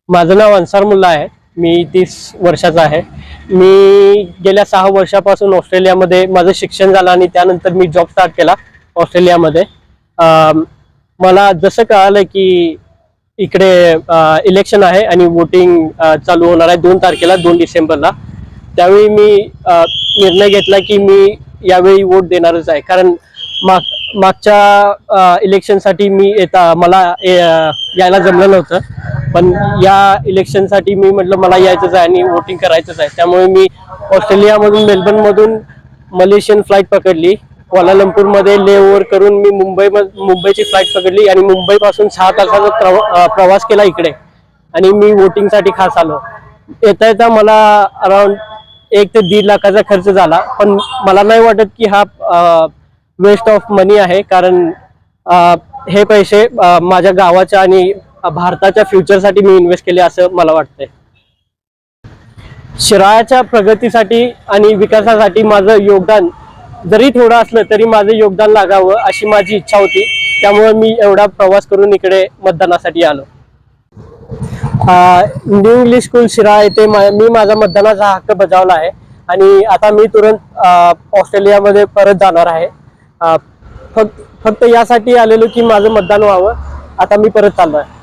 माझं नाव अन्सार मुल्ला आहे. मी 30 वर्षाचा आहे. मी गेल्या 6 वर्षापासून ऑस्ट्रेलियामध्ये माझं शिक्षण झालं आणि त्यानंतर मी जॉब स्टार्ट केला ऑस्ट्रेलियामध्ये. मला जसं कळालं की इकडे इलेक्शन आहे आणि वोटिंग चालू होणार आहे 2 तारखेला 2 डिसेंबरला. त्यावेळी मी निर्णय घेतला की मी यावेळी वोट देणारच आहे. कारण मागच्या इलेक्शनसाठी मला यायला जमलं नव्हतं, पण या इलेक्शनसाठी मी म्हटलं मला यायचंच आहे आणि वोटिंग करायचंच आहे. त्यामुळे मी ऑस्ट्रेलियामधून मेलबर्नमधून मलेशियन फ्लाईट पकडली. क्वालालंपूरमध्ये ले ओव्हर करून मी मुंबईची फ्लाईट पकडली आणि मुंबईपासून 6 तासाचा प्रवास केला इकडे आणि मी वोटिंगसाठी खास आलो. येता येता मला अराउंड 1 ते 1.5 लाखाचा खर्च झाला, पण मला नाही वाटत की हा वेस्ट ऑफ मनी आहे. कारण हे पैसे माझ्या गावाच्या आणि भारताच्या फ्युचरसाठी मी इन्व्हेस्ट केले असं मला वाटतंय. शिराळ्याच्या प्रगतीसाठी आणि विकासासाठी माझं योगदान जरी थोडं असलं तरी माझं योगदान लागावं अशी माझी इच्छा होती. त्यामुळे मी एवढा प्रवास करून इकडे मतदानासाठी आलो. न्यू इंग्लिश स्कूल शिराळा येथे मी माझा मतदानाचा हक्क बजावला आहे आणि आता मी तुरंत ऑस्ट्रेलियामध्ये परत जाणार आहे. फक्त यासाठी आलेलो की माझं मतदान व्हावं. आता मी परत चाललो आहे.